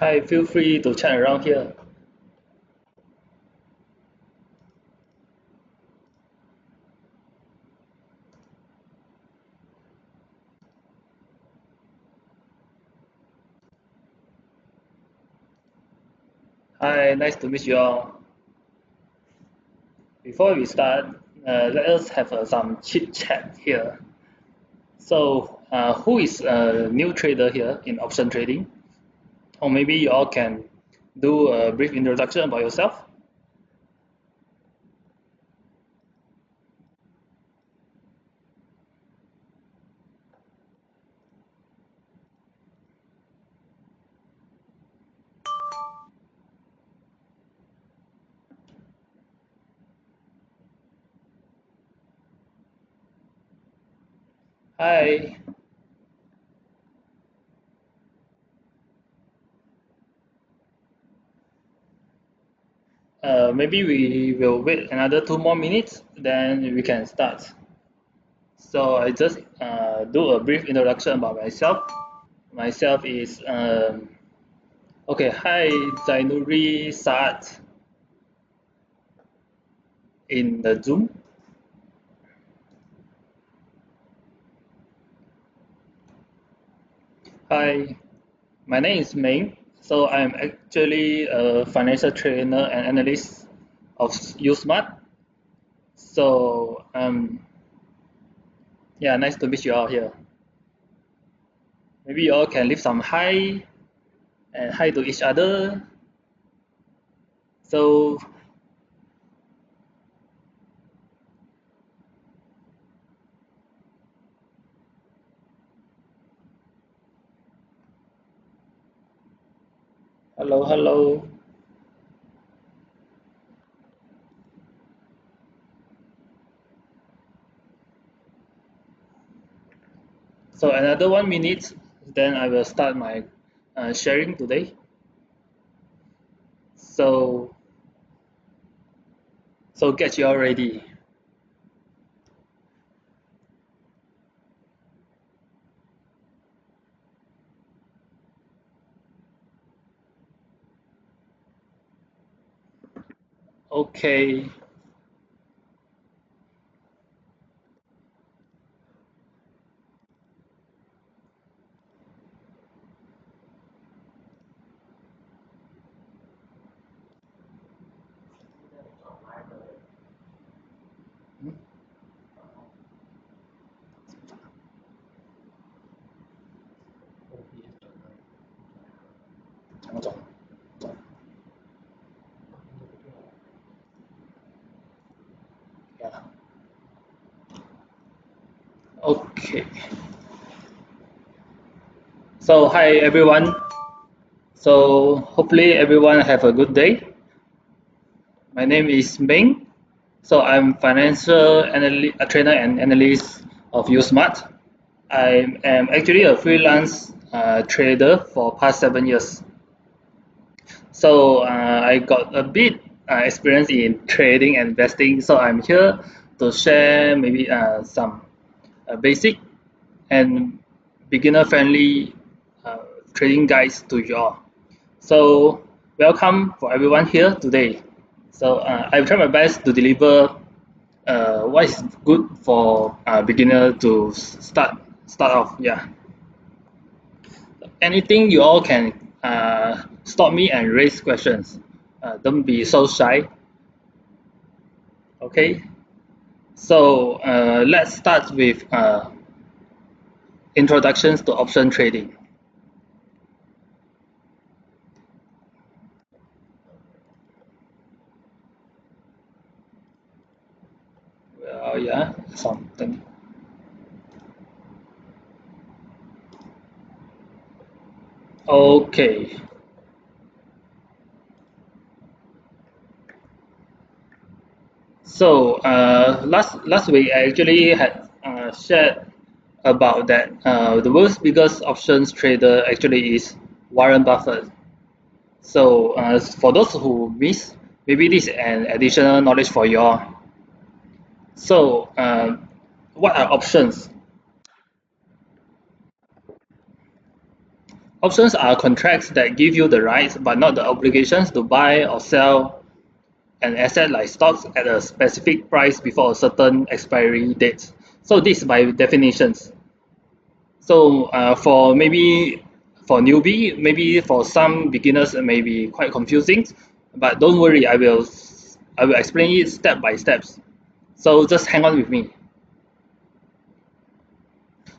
Hi, feel free to chat around here. Hi, nice to meet you all. Before we start, let us have some chit chat here. So, who is a new trader here in option trading? Or maybe you all can do a brief introduction about yourself. Hi. Maybe we will wait another 2 more minutes, then we can start. So I just do a brief introduction about myself. Myself is okay. Hi, Zainuri Saad in the Zoom. Hi, my name is Ming. So I'm actually a financial trainer and analyst of uSMART. So yeah, nice to meet you all here. Maybe you all can leave some hi and hi to each other. So hello, hello. So another 1 minute, then I will start my sharing today. So get you all ready. Okay. Yeah. Okay. So hi everyone. So hopefully everyone have a good day. My name is Ming. So I'm financial trainer and analyst of uSMART. I am actually a freelance trader for past 7 years. So I got a bit experience in trading and investing. So I'm here to share maybe some basic and beginner friendly trading guides to you all. So welcome for everyone here today. So I will try my best to deliver what is good for beginner to start off. Yeah. Anything you all can stop me and raise questions. Don't be so shy. Okay. So let's start with introductions to option trading. Well, yeah, something. Okay. So last week I actually had shared about that the world's biggest options trader actually is Warren Buffett. So for those who miss, maybe this is an additional knowledge for you all. So what are options? Options are contracts that give you the rights but not the obligations to buy or sell an asset like stocks at a specific price before a certain expiry date. So this is by definitions. So for newbie, maybe for some beginners it may be quite confusing, but don't worry, I will explain it step by steps. So just hang on with me.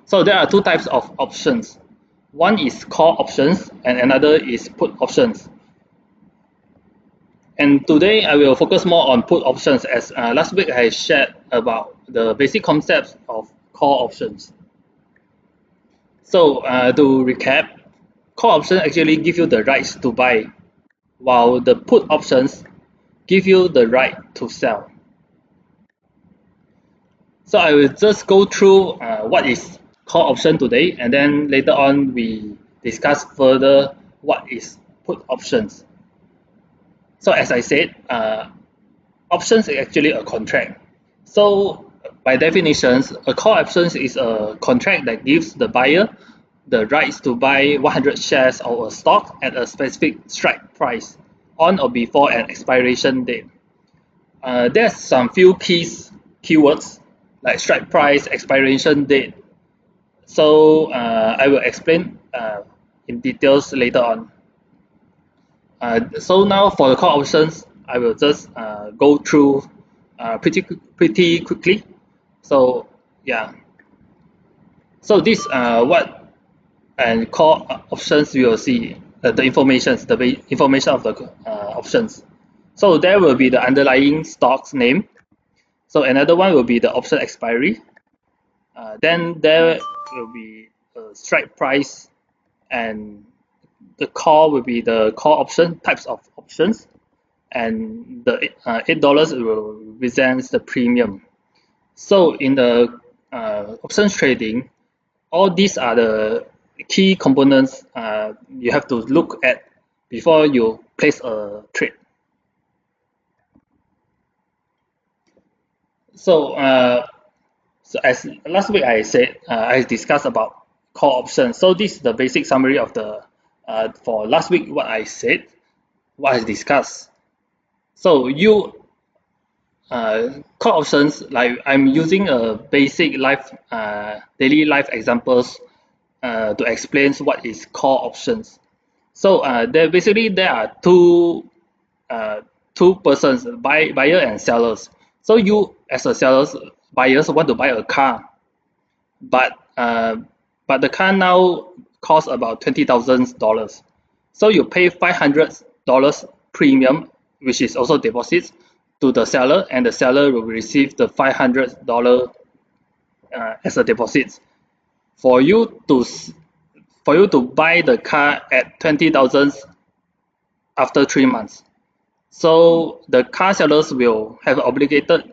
So there are two types of options. One is call options and another is put options. And today I will focus more on put options, as last week I shared about the basic concepts of call options. So to recap, call options actually give you the rights to buy, while the put options give you the right to sell. So I will just go through what is call option today, and then later on we discuss further what is put options. So as I said, options is actually a contract. So by definitions, a call option is a contract that gives the buyer the rights to buy 100 shares of a stock at a specific strike price on or before an expiration date. There's some few keywords like strike price, expiration date. So I will explain in details later on. So now for the call options, I will just go through pretty quickly. So yeah. So this what and call options you will see the information of the options. So there will be the underlying stock's name. So another one will be the option expiry. Then there will be a strike price, and the call will be the call option types of options, and the $8 will represent the premium. So in the options trading, all these are the key components you have to look at before you place a trade. So as last week I said, I discussed about call options. So this is the basic summary of the for last week what I said, what I discussed. So call options, like I'm using a basic daily life examples to explain what is call options. So there are two persons, buyer and sellers. So you as a sellers, buyers want to buy a car, but the car now costs about $20,000. So you pay $500 premium, which is also deposits, to the seller, and the seller will receive the $500 as a deposit. For you to buy the car at $20,000 after 3 months. So the car sellers will have obliged to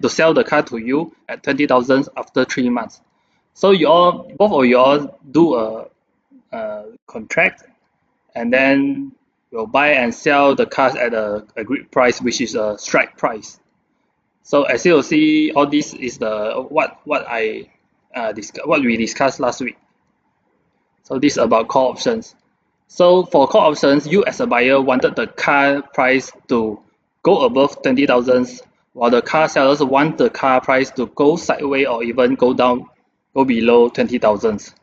sell the car to you at $20,000 after 3 months. So both of you all do a contract, and then will buy and sell the cars at a agreed price, which is a strike price. So as you will see, all this is the what we discussed last week. So this is about call options. So for call options, you as a buyer wanted the car price to go above $20,000, while the car sellers want the car price to go sideways or even go below $20,000.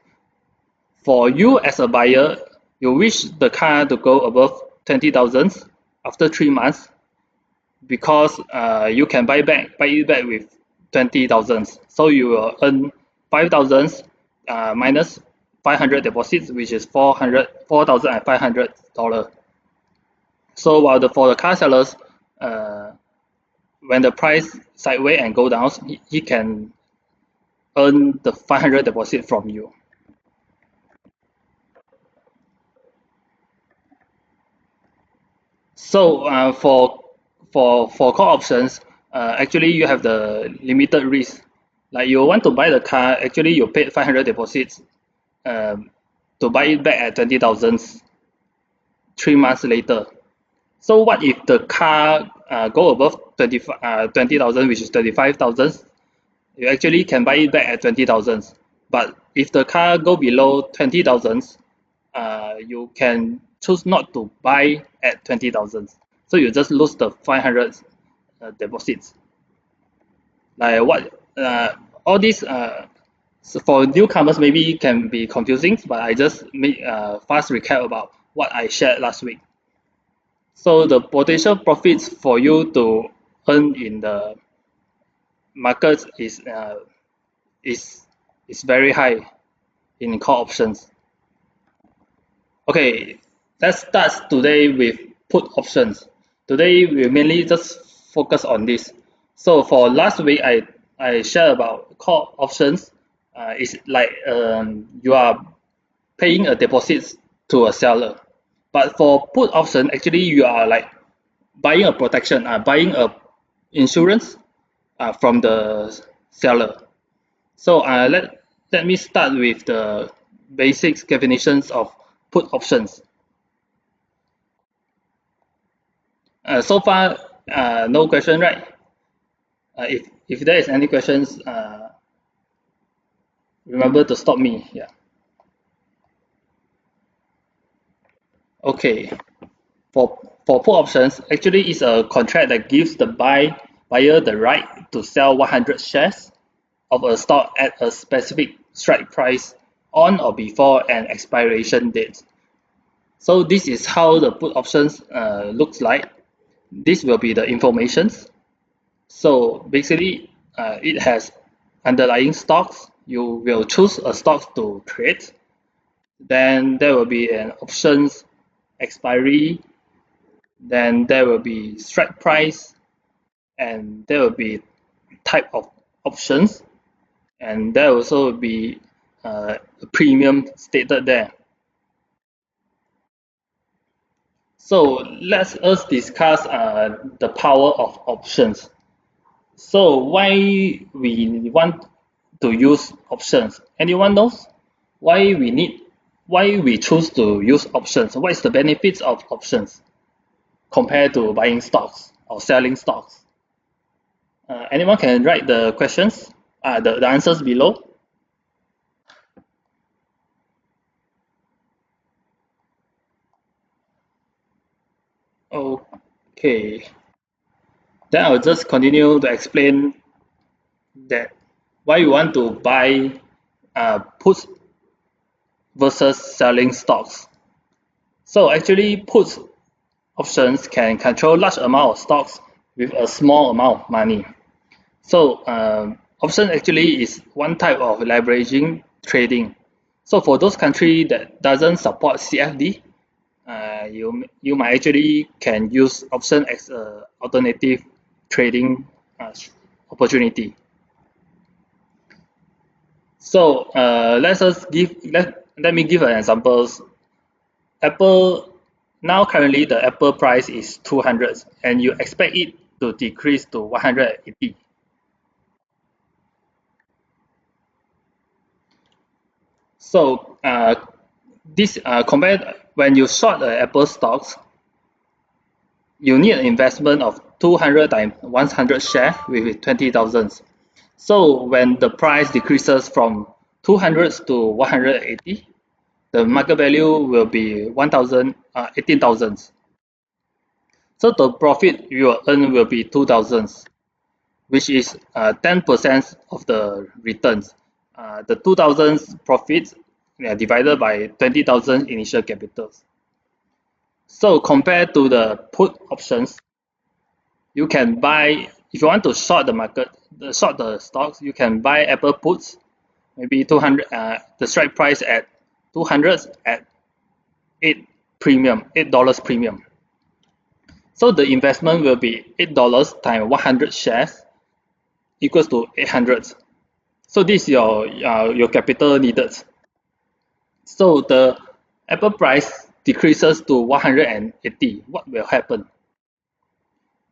For you as a buyer, you wish the car to go above $20,000 after 3 months, because you can buy it back with $20,000. So you will earn $5,000 minus 500 deposits, which is $4,500. So while for the car sellers, when the price sideways and go down, he can earn the 500 deposit from you. So for call options, actually you have the limited risk. Like you want to buy the car, actually you paid 500 deposits to buy it back at $20,000 3 months later. So what if the car go above 20,000, which is $35,000? You actually can buy it back at $20,000, but if the car go below 20,000, you can choose not to buy at 20,000. So you just lose the 500 deposits. Like what all these so for newcomers maybe can be confusing, but I just make a fast recap about what I shared last week. So the potential profits for you to earn in the markets is very high in call options. Okay, let's start today with put options. Today we mainly just focus on this. So for last week I shared about call options. It's like you are paying a deposit to a seller. But for put option, actually you are like buying a protection, buying a insurance from the seller. So let me start with the basic definitions of put options. So far, no question, right? If there is any questions, remember to stop me. Yeah. Okay. For put options, actually is a contract that gives the buyer the right to sell 100 shares of a stock at a specific strike price on or before an expiration date. So this is how the put options looks like. This will be the informations. So basically, it has underlying stocks. You will choose a stock to trade. Then there will be an options expiry. Then there will be strike price, and there will be type of options, and there will also be a premium stated there. So let us discuss the power of options. So why we want to use options? Anyone knows why we choose to use options? What is the benefits of options compared to buying stocks or selling stocks? Anyone can write the questions, the answers below. Okay. Then I'll just continue to explain that why you want to buy puts versus selling stocks. So actually puts options can control large amount of stocks with a small amount of money. So option actually is one type of leveraging trading. So for those countries that doesn't support CFD, you might actually can use option as a alternative trading opportunity. So let me give an examples. Apple now currently the Apple price is 200 and you expect it to decrease to 180. So this compared when you short the Apple stocks, you need an investment of 200 times 100 share with 20,000. So when the price decreases from 200 to 180, the market value will be 18,000. So the profit you will earn will be 2,000, which is 10% of the returns. The 2,000 profits divided by 20,000 initial capitals. So compared to the put options, you can buy, if you want to short the market, short the stocks, you can buy Apple puts, maybe 200, the strike price at 200 at $8 premium. So the investment will be $8 times 100 shares equals to 800. So this is your capital needed. So the Apple price decreases to 180. What will happen?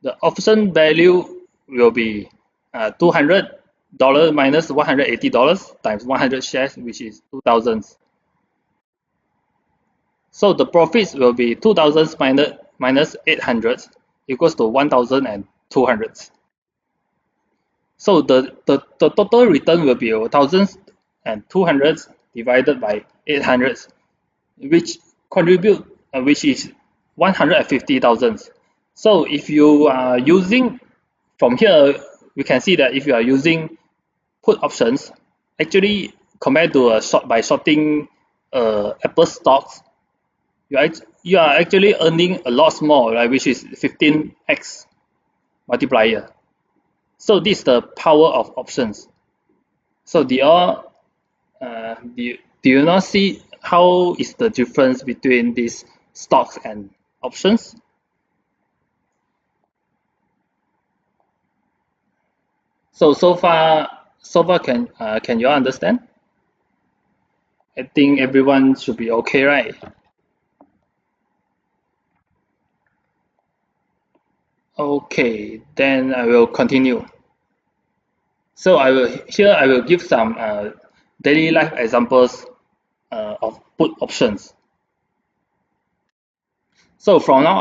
The option value will be $200 minus $180 times 100 shares, which is 2,000. So the profits will be 2,000 minus 800 equals to 1,200. So the total return will be 1,000 and 200 divided by 800, which is 150,000. So if you are using, from here we can see that if you are using put options, actually compared to by shorting Apple stocks, you are actually earning a lot more, right, which is 15x multiplier. So this is the power of options. So do you not see how is the difference between these stocks and options? So far can you understand? I think everyone should be okay, right? Okay, then I will continue. So I will give some daily life examples of put options. So from now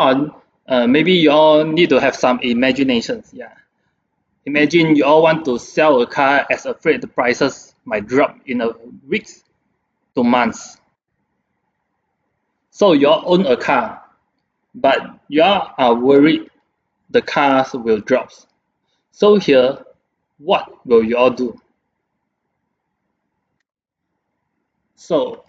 on, maybe you all need to have some imaginations. Yeah. Imagine you all want to sell a car as afraid the prices might drop in a weeks to months. So you all own a car, but you all are worried the cars will drop. So here, what will you all do? So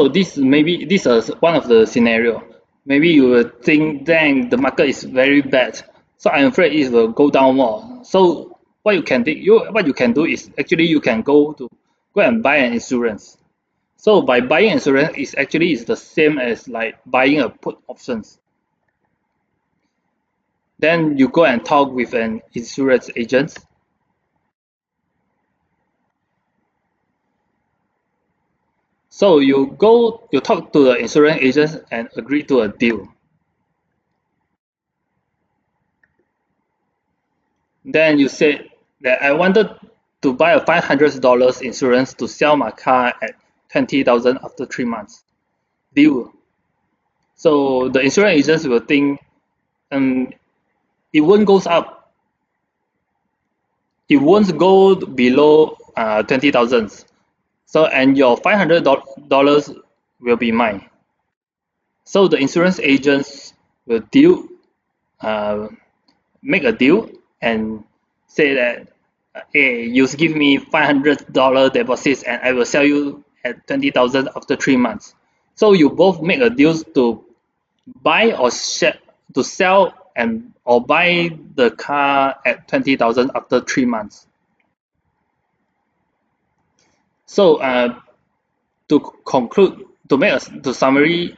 this is one of the scenario. Maybe you will think, dang, the market is very bad, so I'm afraid it will go down more. So what you can do is actually you can go and buy an insurance. So by buying insurance is the same as like buying a put options. Then you go and talk with an insurance agent. So you talk to the insurance agent and agree to a deal. Then you said that I wanted to buy a $500 insurance to sell my car at 20,000 after 3 months. Deal. So the insurance agents will think, it won't go up. It won't go below 20,000. So and your $500 will be mine. So the insurance agents will make a deal and say that, hey, you give me $500 deposits and I will sell you at 20,000 after 3 months. So you both make a deal to buy or sell or buy the car at 20,000 after 3 months. So to conclude, to summary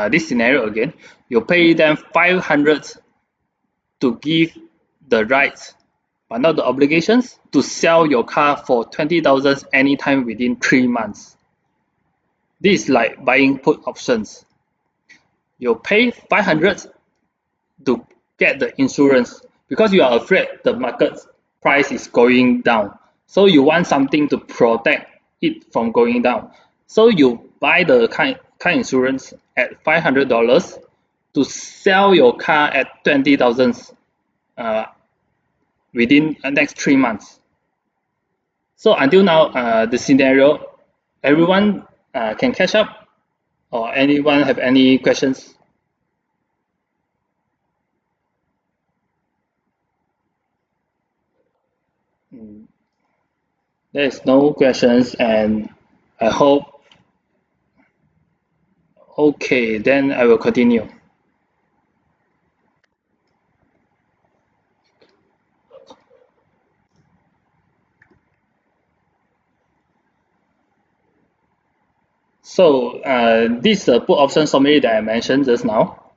this scenario again, you pay them 500 to give the rights, but not the obligations, to sell your car for 20,000 anytime within 3 months. This is like buying put options. You pay 500 to get the insurance because you are afraid the market price is going down. So you want something to protect it from going down. So you buy the car insurance at $500 to sell your car at 20,000 within the next 3 months. So until now, the scenario, everyone can catch up, or anyone have any questions? There is no questions, and I hope. Okay, then I will continue. So this is the put option summary that I mentioned just now.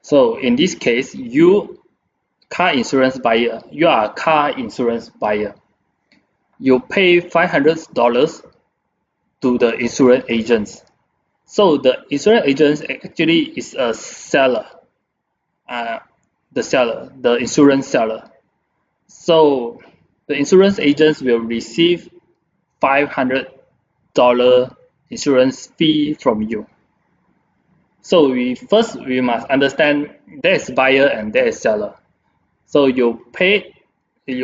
So in this case, you are a car insurance buyer. You pay $500 to the insurance agents. So the insurance agent actually is a seller, the insurance seller. So the insurance agents will receive $500 insurance fee from you. So we must understand there is buyer and there is seller. So you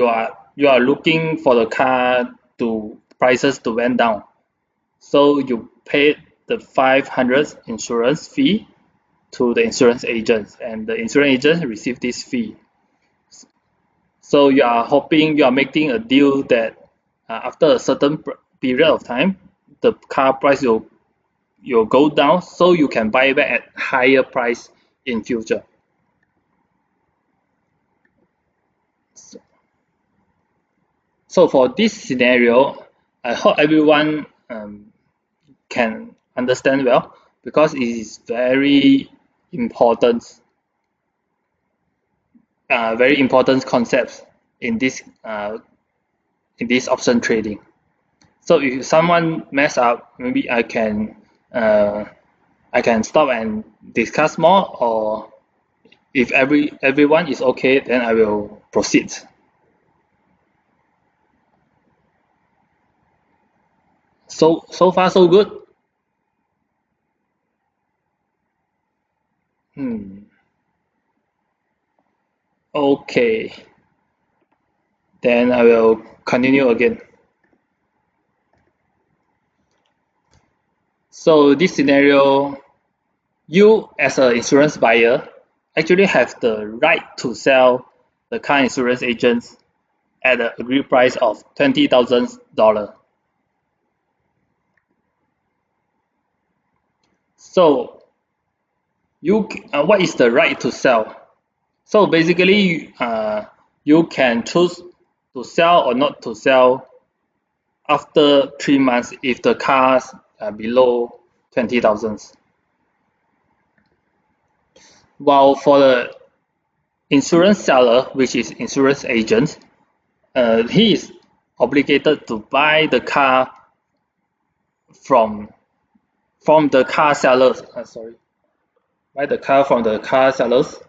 are looking for the car prices to went down. So you pay the 500 insurance fee to the insurance agents, and the insurance agents receive this fee. So you are hoping, you are making a deal that after a certain period of time, the car price will go down, so you can buy back at higher price in future. So for this scenario, I hope everyone can understand well, because it is very important concepts in this option trading. So if someone mess up, maybe I can stop and discuss more, or if everyone is okay, then I will proceed. So far so good. Okay, then I will continue again. So this scenario, you as an insurance buyer actually have the right to sell the car insurance agents at the agreed price of $20,000. So what is the right to sell? So basically, you can choose to sell or not to sell after 3 months if the cars are below 20,000. While for the insurance seller, which is insurance agent, he is obligated to buy the car from the car sellers. Buy the car from the car sellers.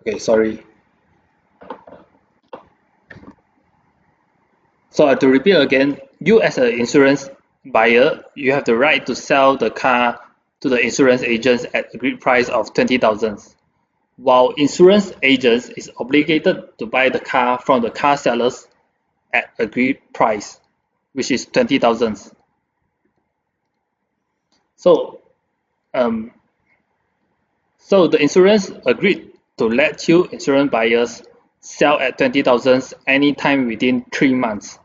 Okay, sorry. So to repeat again, you as an insurance buyer, you have the right to sell the car to the insurance agents at agreed price of 20,000, while insurance agents is obligated to buy the car from the car sellers at agreed price, which is 20,000. So the insurance agreed to let you insurance buyers sell at 20,000 anytime within 3 months.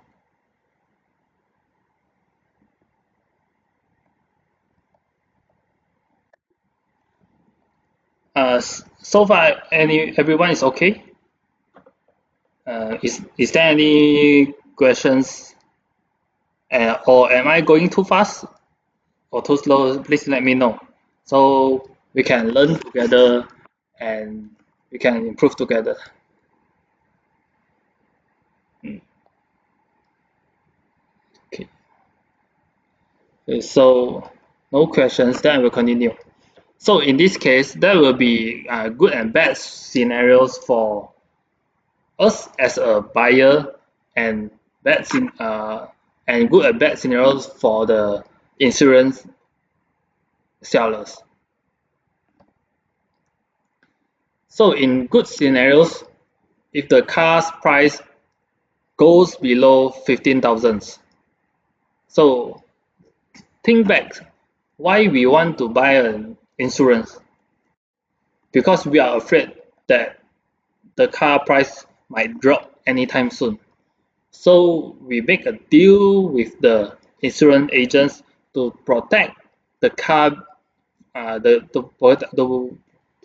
So far, everyone is okay? Is there any questions? Or am I going too fast or too slow? Please let me know, so we can learn together and we can improve together. Okay. So no questions, then I will continue. So in this case, there will be good and bad scenarios for us as a buyer, and good and bad scenarios for the insurance sellers. So in good scenarios, if the car's price goes below 15,000, so think back, why we want to buy an insurance? Because we are afraid that the car price might drop anytime soon. So we make a deal with the insurance agents to protect the car, to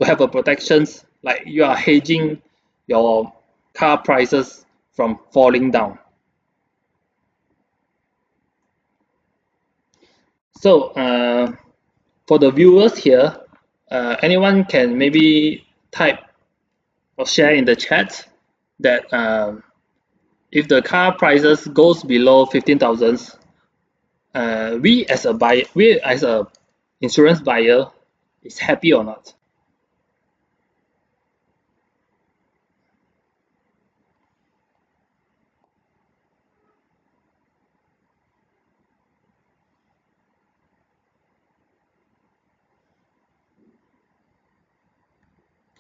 have a protections, like you are hedging your car prices from falling down. So for the viewers here, anyone can maybe type or share in the chat that if the car prices goes below 15,000, we as a insurance buyer is happy or not.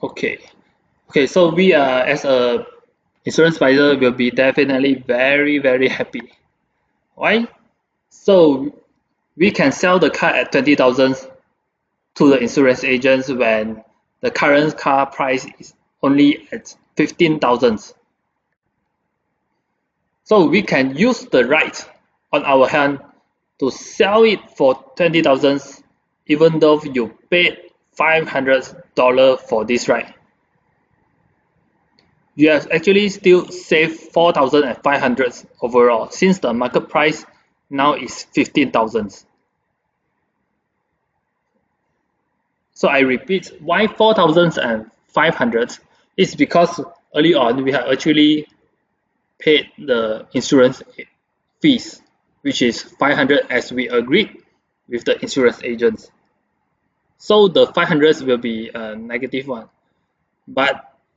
Okay, so we are as a insurance advisor will be definitely very happy. Why? So we can sell the car at 20,000 to the insurance agents when the current car price is only at 15,000. So we can use the right on our hand to sell it for 20,000 even though you paid $500 for this right. You have actually still saved 4,500 overall since the market price now is 15,000. So I repeat, why 4,500 is because early on we have actually paid the insurance fees, which is 500 as we agreed with the insurance agents. So the 500 will be a negative one.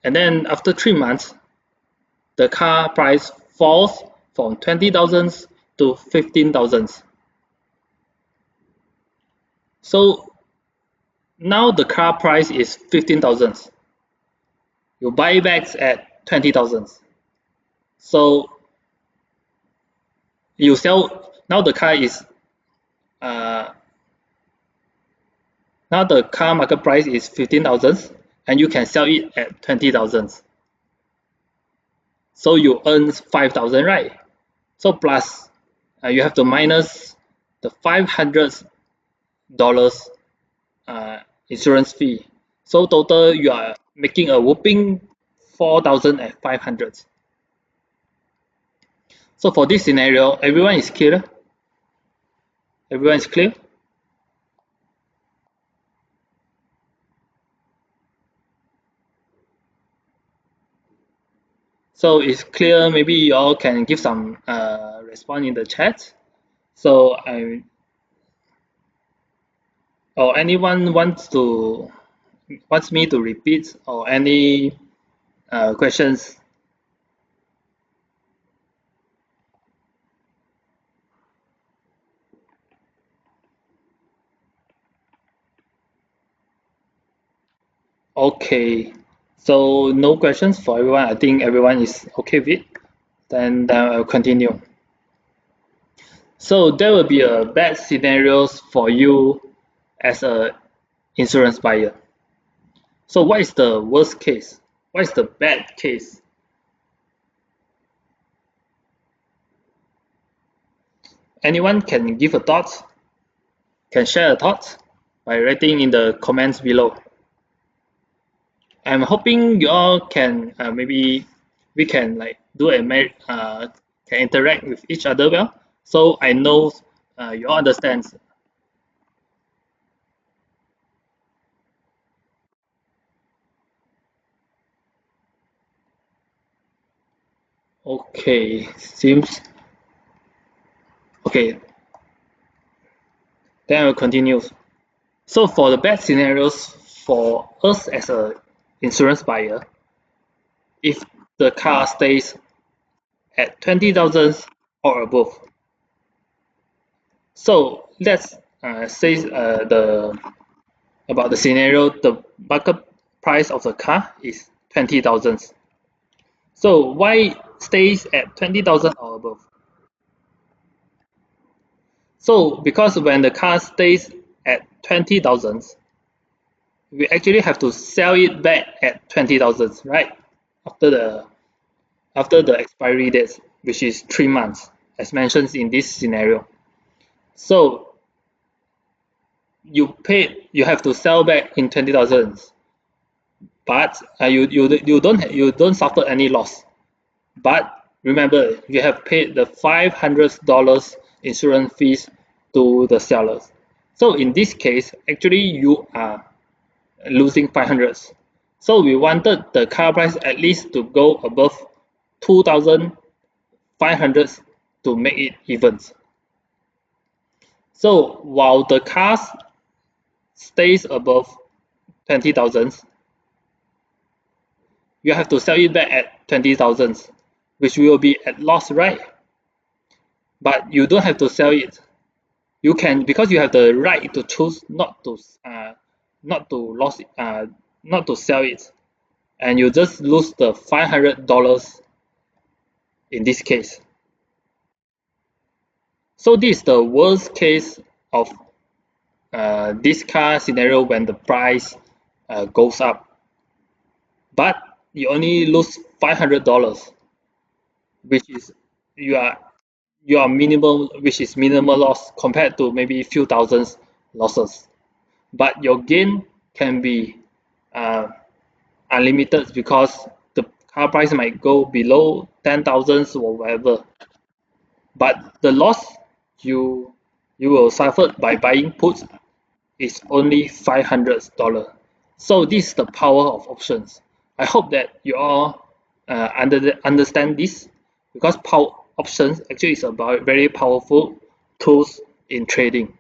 And then after 3 months, the car price falls from 20,000 to 15,000. So now the car price is 15,000. You buy back at 20,000. So you sell, now the car is now the car market price is 15,000 and you can sell it at 20,000. So you earn 5,000, right? So plus you have to minus the $500 insurance fee. So total you are making a whopping 4,500. So for this scenario, everyone is clear? Everyone is clear? So it's clear, maybe you all can give some response in the chat. So or anyone wants me to repeat or any questions? Okay, so no questions for everyone. I think everyone is okay with it. Then I'll continue. So there will be a bad scenarios for you as a insurance buyer. So what is the worst case? What is the bad case? Anyone can give a thought? Can share a thought by writing in the comments below. I'm hoping you all can maybe we can like do can interact with each other well, so I know you all understand. Okay, seems okay. Then I will continue. So for the bad scenarios for us as a insurance buyer, if the car stays at 20,000 or above. So let's say about the scenario, the market price of the car is 20,000. So why stays at 20,000 or above? So because when the car stays at 20,000, we actually have to sell it back at 20,000, right? After the expiry date, which is 3 months, as mentioned in this scenario. So you have to sell back in 20,000, but you don't suffer any loss. But remember, you have paid the $500 insurance fees to the sellers. So in this case, actually you are losing 500. So we wanted the car price at least to go above 2,500 to make it even. So while the car stays above 20,000, you have to sell it back at 20,000, which will be at loss, right? But you don't have to sell it. You can, because you have the right to choose not to lose not to sell it, and you just lose the $500 in this case. So this is the worst case of this car scenario when the price goes up, but you only lose $500, which is your minimal, which is minimal loss compared to maybe few thousands losses. But your gain can be unlimited because the car price might go below 10,000 or whatever. But the loss you will suffer by buying puts is only $500. So this is the power of options. I hope that you all understand this, because options actually is about very powerful tools in trading.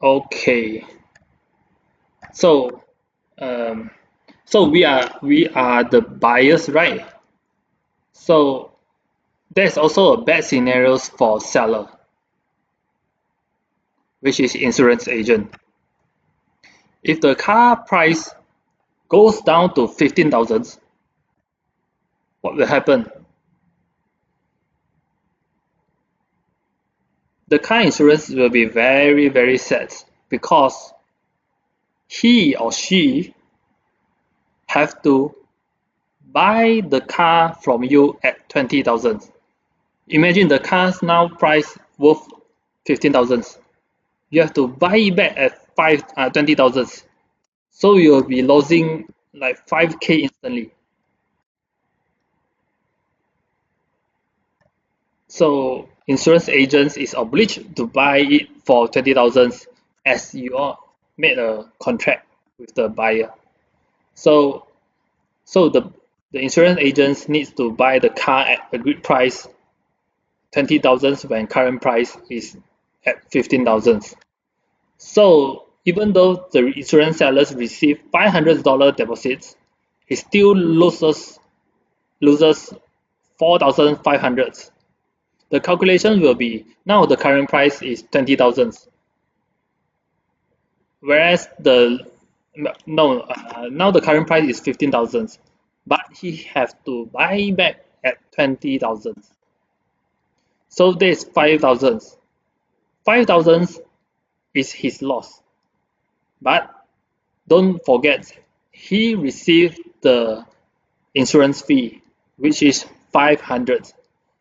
Okay, so we are the buyers, right? So there's also a bad scenarios for seller, which is insurance agent. If the car price goes down to 15,000, what will happen? The car insurance will be very, very sad, because he or she have to buy the car from you at 20,000. Imagine the car's now price worth 15,000. You have to buy it back at 20,000. So you'll be losing like 5k instantly. So insurance agents is obliged to buy it for 20,000 as you all made a contract with the buyer. So the insurance agents needs to buy the car at a good price, 20,000, when current price is at 15,000. So even though the insurance sellers receive $500 deposits, he still loses 4,500. The calculation will be, now the current price is 20,000, whereas now the current price is 15,000, but he has to buy back at 20,000. So there's 5,000. 5,000 is his loss. But don't forget, he received the insurance fee, which is 500.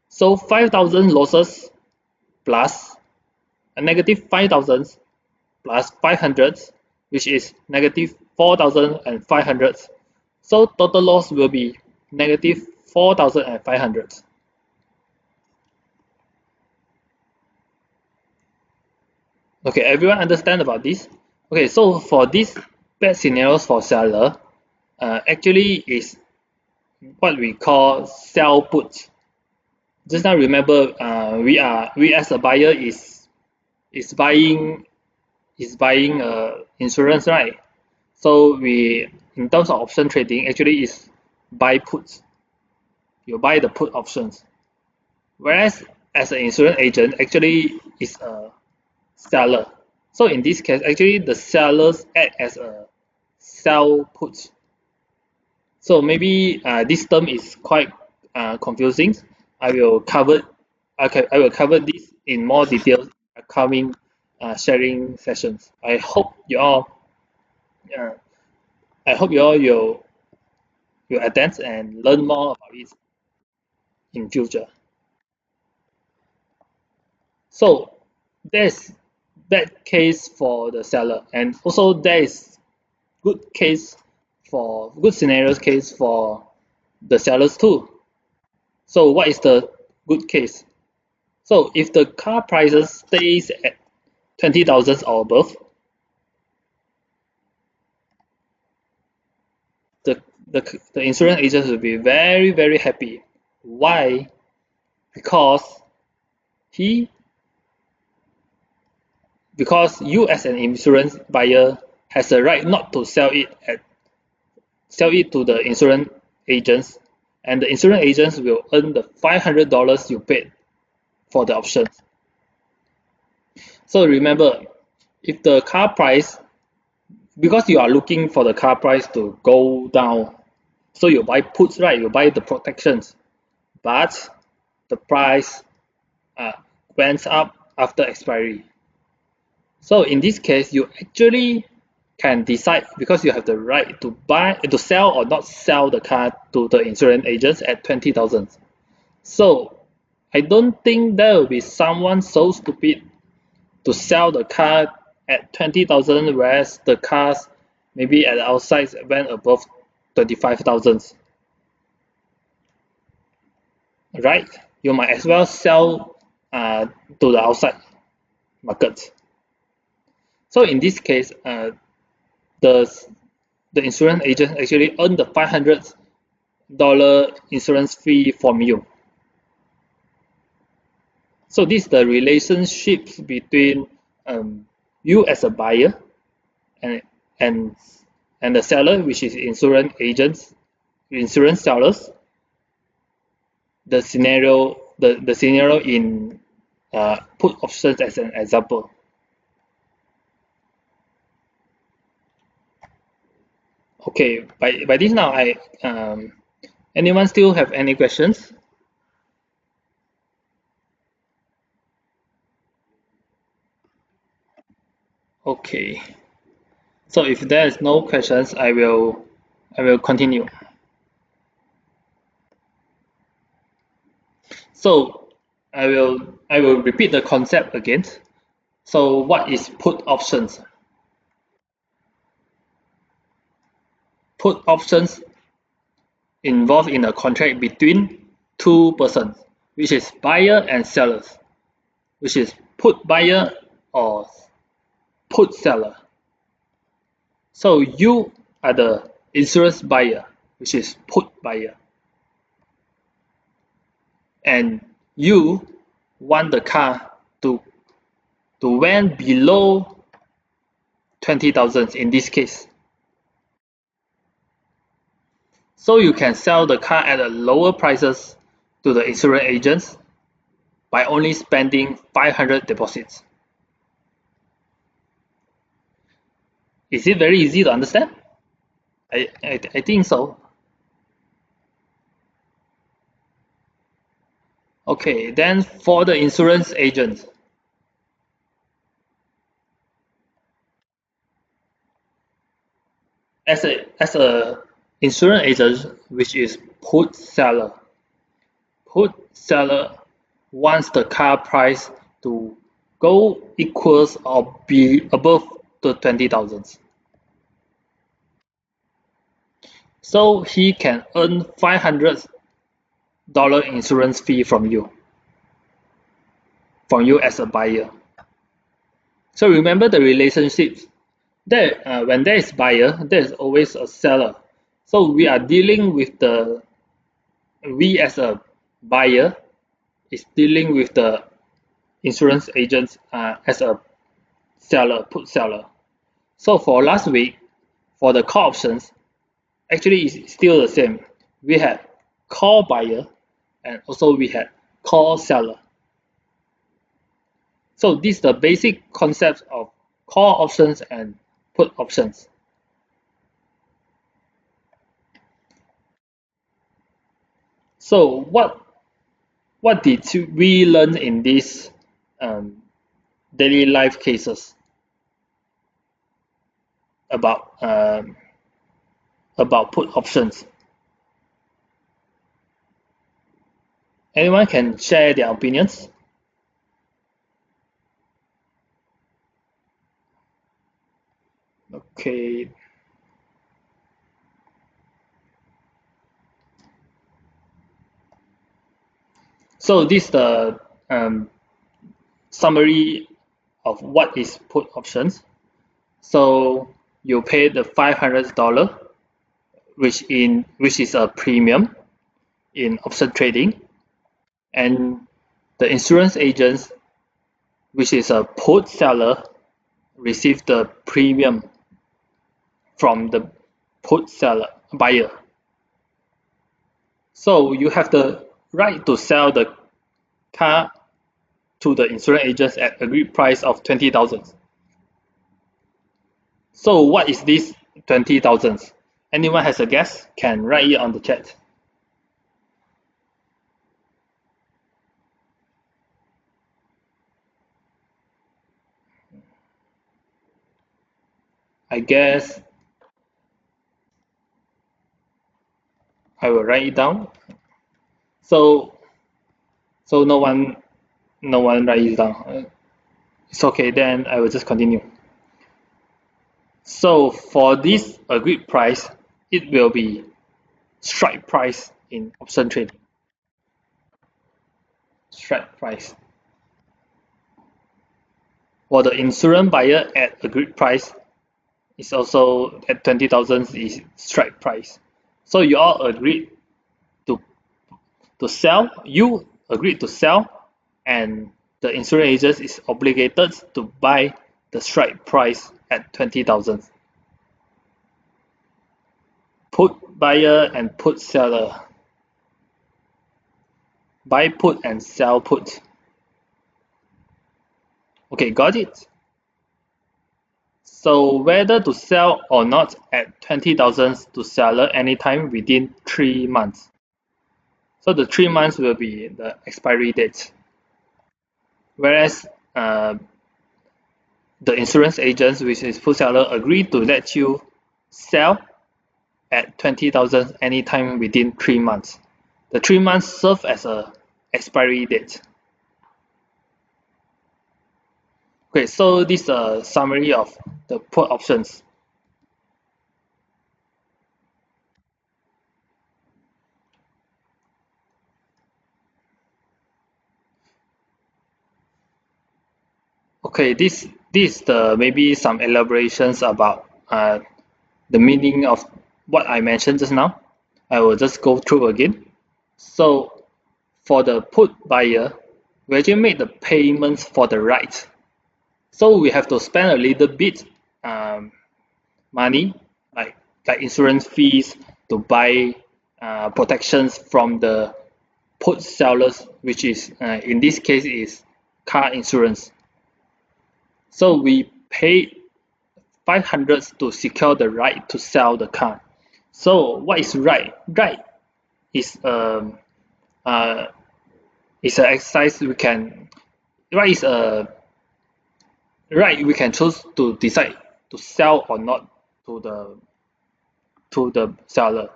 So 5,000 losses plus a negative 5,000 plus 500, which is negative 4,500. So total loss will be negative 4,500. Okay, everyone understand about this? Okay, so for these bad scenarios for seller, actually is what we call sell put. Just now remember, we as a buyer is buying insurance, right? So we, in terms of option trading, actually is buy puts. You buy the put options. Whereas as an insurance agent, actually is a seller. So in this case, actually the sellers act as a sell put. So maybe this term is quite confusing. I will cover this in more detail in upcoming sharing sessions. I hope you all will attend and learn more about it in future. So there's bad case for the seller, and also there is good scenarios case for the sellers too. So what is the good case? So if the car prices stays at 20,000 or above, the insurance agents will be very, very happy. Why? Because you as an insurance buyer has the right not to sell it to the insurance agents, and the insurance agents will earn the $500 you paid for the options. So remember, if the car price, because you are looking for the car price to go down, so you buy puts, right? You buy the protections, but the price went up after expiry. So in this case, you actually can decide, because you have the right to sell or not sell the car to the insurance agents at 20,000. So I don't think there will be someone so stupid to sell the car at 20,000, whereas the cars maybe at the outside went above 25,000. Right? You might as well sell to the outside market. So in this case, the insurance agent actually earned the $500 insurance fee from you. So this is the relationship between you as a buyer and the seller, which is insurance agents, insurance sellers. The scenario in put options as an example. Okay, by this now, anyone still have any questions? Okay, so if there is no questions, I will continue. So I will repeat the concept again. So what is put options? Put options involved in a contract between two persons, which is buyer and sellers, which is put buyer or put seller. So you are the insurance buyer, which is put buyer, and you want the car to went below 20,000 in this case. So you can sell the car at a lower prices to the insurance agents by only spending 500 deposits. Is it very easy to understand? I think so. Okay, then for the insurance agent, as a insurance agent, which is put seller wants the car price to go equals or be above the 20,000. So he can earn $500 insurance fee from you as a buyer. So remember the relationships. When there is buyer, there is always a seller. So we are dealing with we as a buyer is dealing with the insurance agents as a seller, put seller. So for last week, for the call options, actually it's still the same. We had call buyer and also we had call seller. So this is the basic concept of call options and put options. So what did we learn in these daily life cases about put options? Anyone can share their opinions? Okay. So this is the summary of what is put options. So you pay the $500, which is a premium in option trading, and the insurance agents, which is a put seller, receive the premium from the put seller buyer. So you have the right to sell the car to the insurance agents at agreed price of 20,000. So what is this 20,000? Anyone has a guess? Can write it on the chat. I guess I will write it down. So no one write it down. It's okay, then I will just continue. So for this agreed price, it will be strike price in option trading. Strike price. For the insurance buyer at agreed price, is also at 20,000 is strike price. So you all agreed to sell. You agreed to sell, and the insurance agent is obligated to buy the strike price at 20,000. Put buyer and put seller. Buy put and sell put. Okay, got it? So whether to sell or not at 20,000 to seller anytime within 3 months. So the 3 months will be the expiry date. Whereas the insurance agents, which is put seller, agree to let you sell at 20,000 anytime within 3 months. The 3 months serve as a expiry date. Okay, so this is a summary of the put options. Okay, this is the maybe some elaborations about the meaning of what I mentioned just now. I will just go through again. So for the put buyer, we actually make the payments for the right. So we have to spend a little bit money, like insurance fees, to buy protections from the put sellers, which is in this case is car insurance. So we paid 500 to secure the right to sell the car. So what is right? Right is an exercise we can. Right is a right we can choose to decide to sell or not to the seller.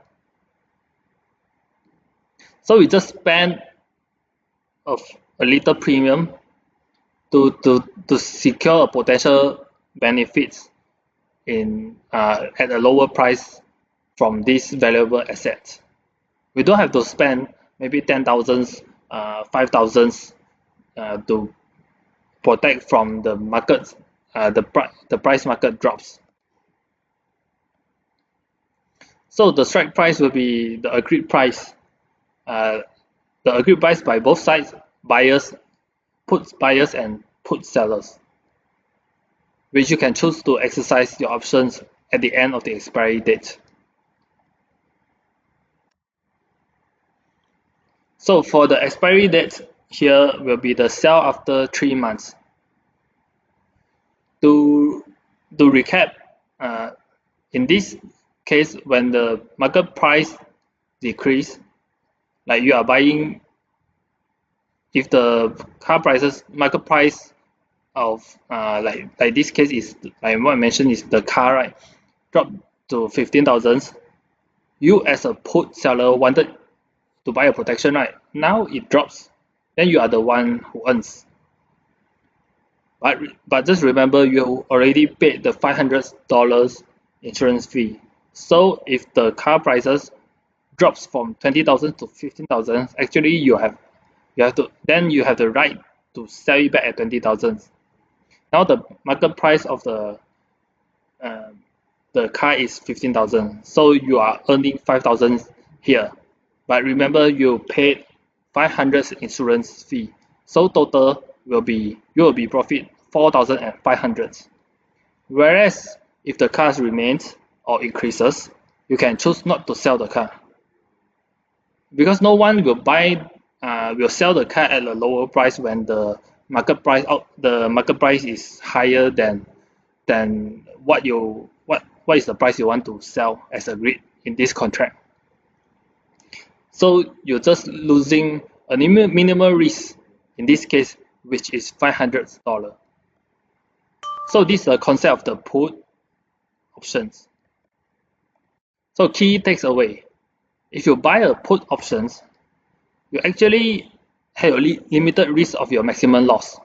So we just spend a little premium to secure a potential benefits in at a lower price from this valuable asset. We don't have to spend maybe 10,000, 5,000 to protect from the market, the price market drops. So the strike price will be the agreed price. The agreed price by both sides, buyers and put sellers, which you can choose to exercise your options at the end of the expiry date. So for the expiry date, here will be the sell after 3 months. To recap, in this case, when the market price decrease, like you are buying, if the car prices market price of like this case is like what I mentioned is the car, right, drop to 15,000. You as a put seller wanted to buy a protection, right? Now it drops, then you are the one who earns. But just remember, you already paid the $500 insurance fee. So if the car prices drops from 20,000 to 15,000, actually you have the right to sell it back at 20,000. Now the market price of the car is 15,000, so you are earning 5,000 here. But remember, you paid 500 insurance fee, so total will be profit 4,500. Whereas if the car remains or increases, you can choose not to sell the car, because no one will sell the car at a lower price when the market price is higher than what is the price you want to sell as agreed in this contract. So you're just losing a minimal risk in this case, which is $500. So this is the concept of the put options. So key takeaway: if you buy a put options, you actually have a limited risk of your maximum loss.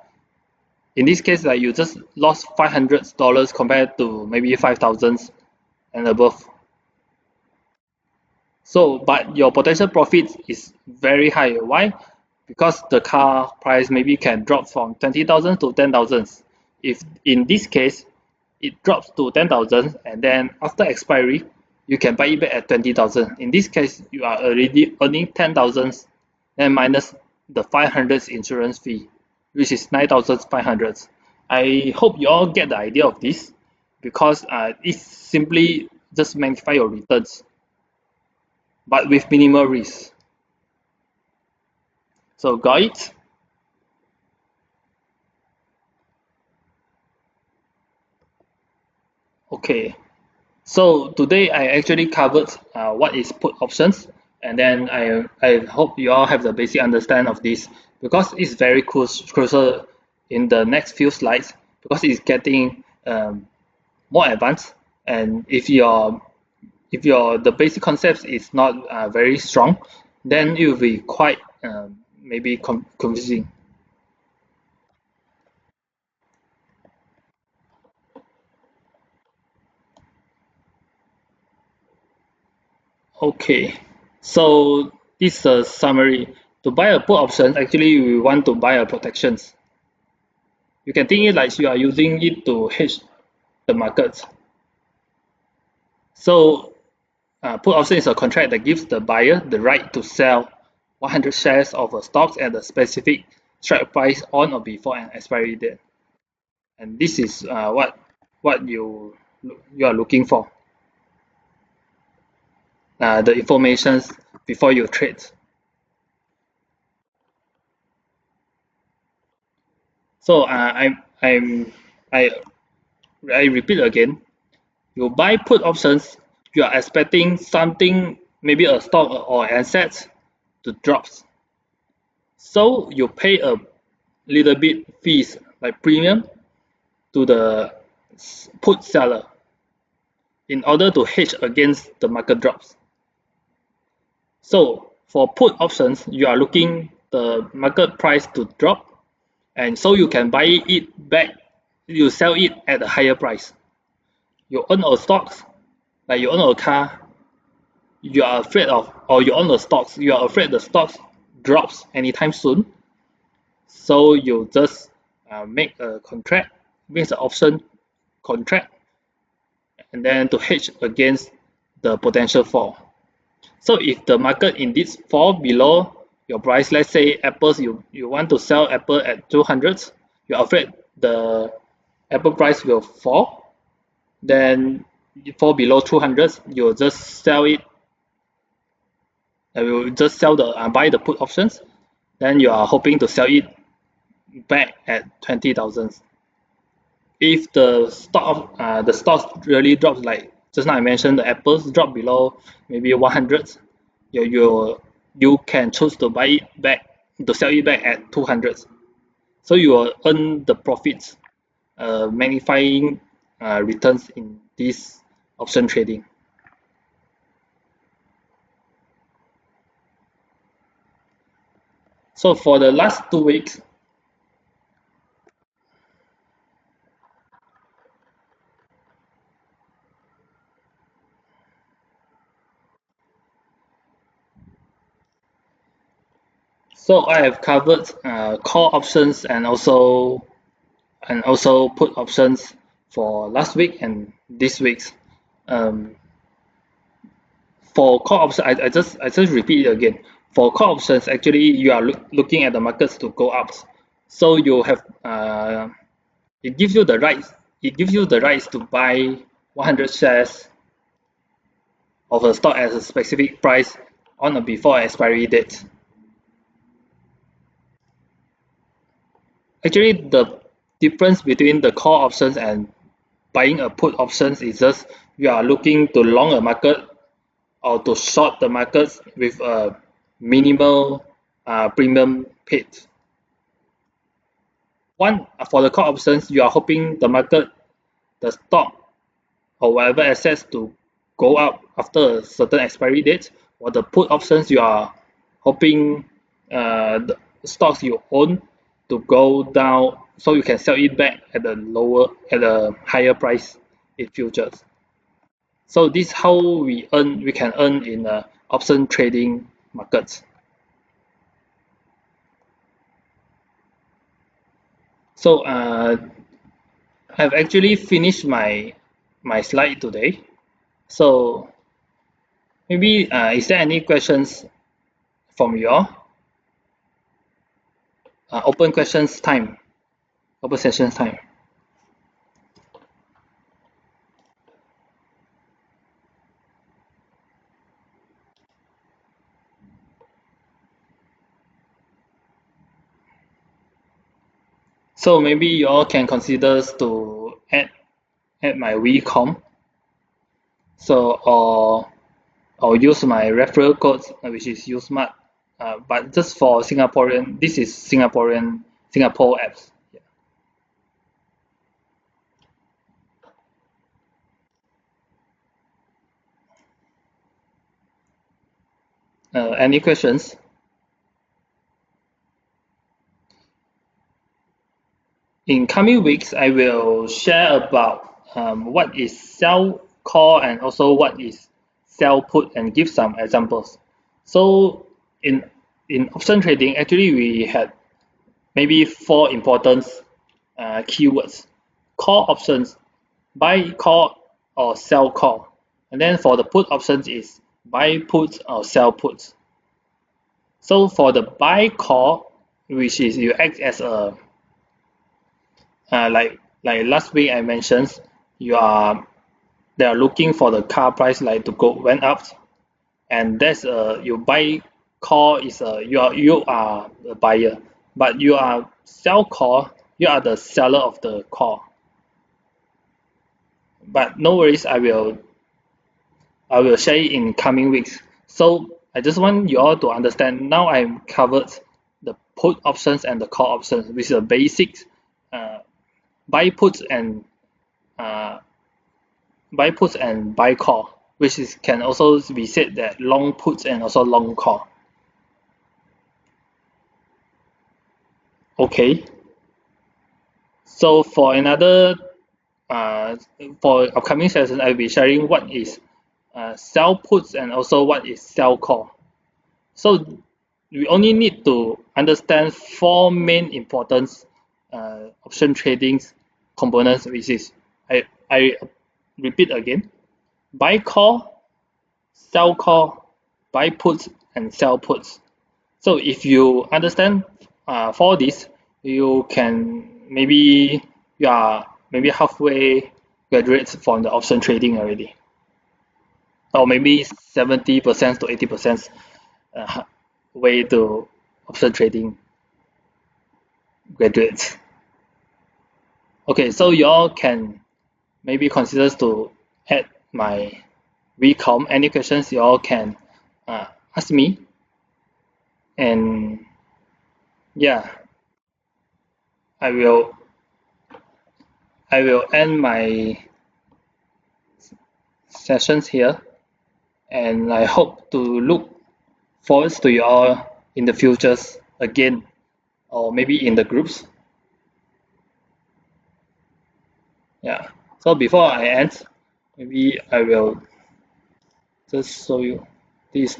In this case, like you just lost $500 compared to maybe 5,000 and above. So, but your potential profit is very high. Why? Because the car price maybe can drop from 20,000 to 10,000. If in this case, it drops to 10,000 and then after expiry, you can buy it back at 20,000. In this case, you are already earning 10,000 and minus the 500 insurance fee, which is 9,500. I hope you all get the idea of this because it simply just magnify your returns, but with minimal risk. So got it? Okay. So today I actually covered what is put options, and then I hope you all have the basic understanding of this because it's very crucial in the next few slides because it's getting more advanced, and if the basic concepts is not very strong, then it will be quite maybe confusing. Okay, so this is a summary. To buy a put option, actually we want to buy a protections. You can think it like you are using it to hedge the markets. So put option is a contract that gives the buyer the right to sell 100 shares of a stock at a specific strike price on or before an expiry date. And this is what you are looking for. The information before you trade. So I repeat again. You buy put options, you are expecting something, maybe a stock or asset, to drop. So you pay a little bit fees like premium to the put seller in order to hedge against the market drops. So for put options, you are looking the market price to drop, and so you can buy it back, you sell it at a higher price. You own a stocks, like you own a car, you are afraid of, or you own the stocks, you are afraid the stocks drops anytime soon. So you just make a contract, make an option contract, and then to hedge against the potential fall. So if the market indeed fall below your price, let's say apples, you want to sell apple at 200, you're afraid the apple price will fall, then it fall below 200, you'll just sell it. You will just sell the buy the put options, then you are hoping to sell it back at 20,000. If the stocks really drops, like just now I mentioned, the apples drop below maybe 100, you can choose to buy it back, to sell it back at 200. So you will earn the profits, magnifying returns in this option trading. So for the last 2 weeks, so I have covered call options and also put options for last week and this week's. For call options, I just repeat it again. For call options, actually you are looking at the markets to go up. So you have it gives you the rights to buy 100 shares of a stock at a specific price on or before expiry date. Actually, the difference between the call options and buying a put options is just you are looking to long a market or to short the markets with a minimal premium paid. One, for the call options, you are hoping the market, the stock, or whatever assets to go up after a certain expiry date. For the put options, you are hoping the stocks you own to go down so you can sell it back at a higher price in futures. So this is how we can earn in option trading markets. So I've actually finished my slide today. So maybe is there any questions from you all? Open questions time. Open sessions time. So maybe you all can consider to add my WeCom. So or use my referral code, which is uSMART. But just for Singaporean, this is Singapore apps. Any questions? In coming weeks, I will share about what is sell call and also what is sell put and give some examples. So in option trading, actually we had maybe 4 important keywords: call options, buy call or sell call, and then for the put options is buy put or sell put. So for the buy call, which is you act as a like last week I mentioned, they are looking for the car price like to go went up, and that's you buy call is you are the buyer, but you are sell call, you are the seller of the call. But no worries, I will share it in coming weeks. So I just want you all to understand now I've covered the put options and the call options, which is the basics. Buy puts and buy call, which is can also be said that long puts and also long call. Okay. So for another for upcoming session, I'll be sharing what is sell puts and also what is sell call. So we only need to understand 4 main important option trading components, which is I repeat again: buy call, sell call, buy puts, and sell puts. So if you understand for this, you can maybe you are maybe halfway graduate from the option trading already, or maybe 70% to 80% way to option trading graduates. Okay, so you all can maybe consider to add my WeCom. Any questions you all can ask me, and yeah, I will end my sessions here, and I hope to look forward to you all in the futures again, or maybe in the groups. Yeah. So before I end, maybe I will just show you this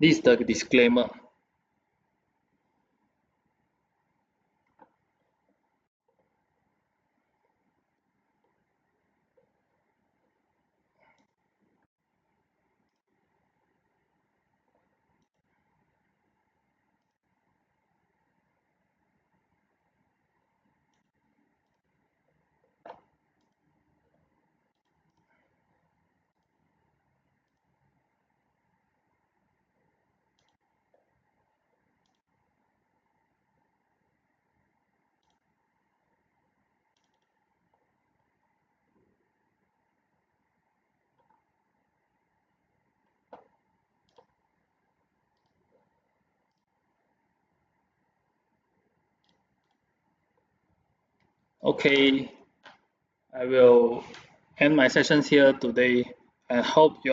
is the disclaimer. Okay, I will end my sessions here today and hope you